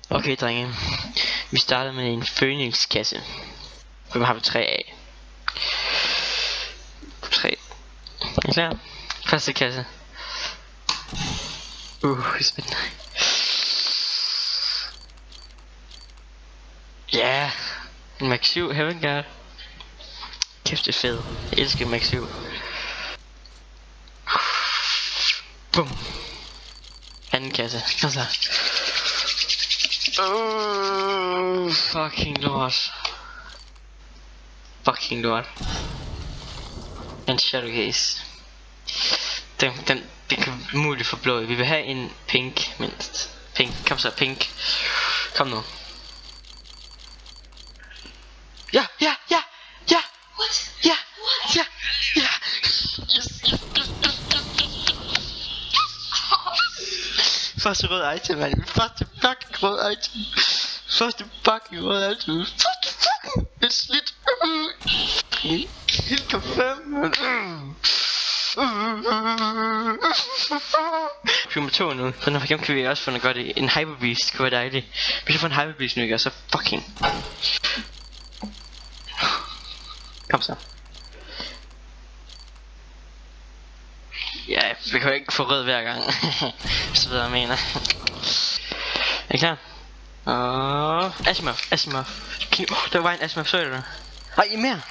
Okay, drenge. Vi starter med en Phoenix-kasse. Hvem har vi 3 af? 3. Er I klar? Første kasse. Spændende. Ja, en Max 7 Heaven Guard. Kæft, det er fedt. Jeg elsker Max 7. Bum. Anden kasse. Kom så. Fucking lort. Fucking lort. En shadow case. Den kan muligt få blå. Vi vil have en pink mindst. Pink. Kom så, pink. Kom nu. Ja. What? Ja. What? Ja. Yes. Første rød item, man. Første fucking rød item. Første fucking rød item. Første fucking. Det er slidt. Helt confirm. Nummer 2 nu. Den her kan vi også få noget godt i. En Hyper Beast kunne være dejligt. Hvis jeg får en Hyper Beast nu, ikke? Så fucking. Kom så. Ja, vi kan jo ikke få rød hver gang. Så ved jeg mener. Er I klar? Asimov. Der var en Asimov, så du det? Ej, mere!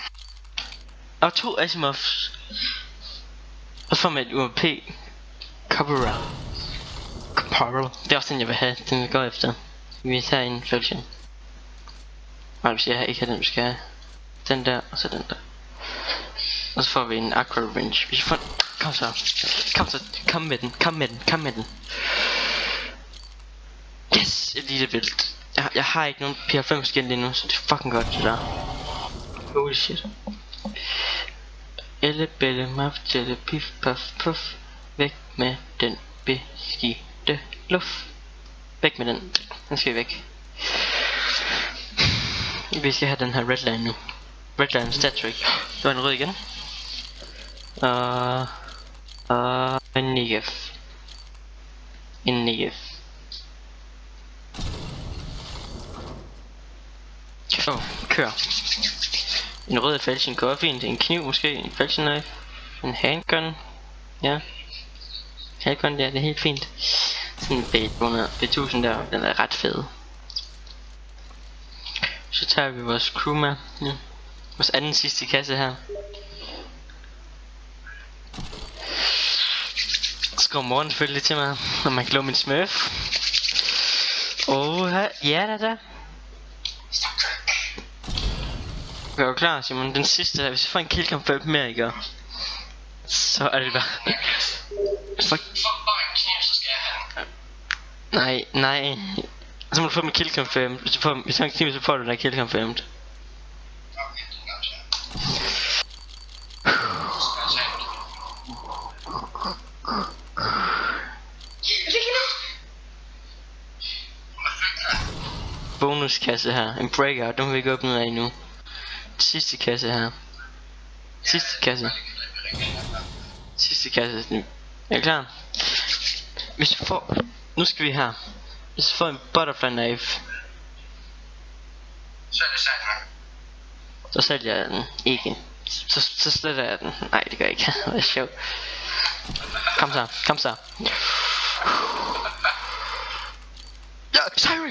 Og 2 Asimovs. Og så får man et UMP Corporal. Det er også den jeg vil have. Den vi går efter. Vi tager en Felsion. Nej, hvis jeg ikke har den, vi skal have. Den der, og så den der. Og så får vi en Aqua Revenge. Hvis jeg får... Kom så. Kom med den. Yes, Elite Build. Jeg har ikke nogen P90 skin lige nu, så det er fucking godt det der. Holy shit. Elle belle maf jelle pif paf puff. Væk med den beskidte luft. Væk med den. Den skal væk. Vi skal have den her redline nu. Redline Statric. Det var en rød igen. En Negef. Kør. En rød Falchion går fint. En kniv måske. En Falchion knife. En handgun. Ja. Handgun der, det er helt fint. Sådan en B1000 der. Den er ret fed. Så tager vi vores crew med. Ja. Vores anden sidste kasse her. Skriv morgen selvfølgelig til mig, når man kan love min smurf. Ja da. Er du klar, Simon? Den sidste her, hvis jeg får en kill confirm mere, ikke? Så er det bare... Fuck bare en kniv, så skal jeg have. Nej. Så må du få min kill confirmed. Hvis du får en kniv, så får du den kill confirmed. Bonuskasse her, en breakout, den vil vi ikke åbne af nu. Sidste kasse her. Sidste kasse. Er I klar? Hvis du får... Nu skal vi her. Hvis du får en butterfly knife, så sælger jeg den ikke. Så sletter jeg den. Nej, det gør jeg ikke. Det er sjovt. Kom så. Ja, Cyrex!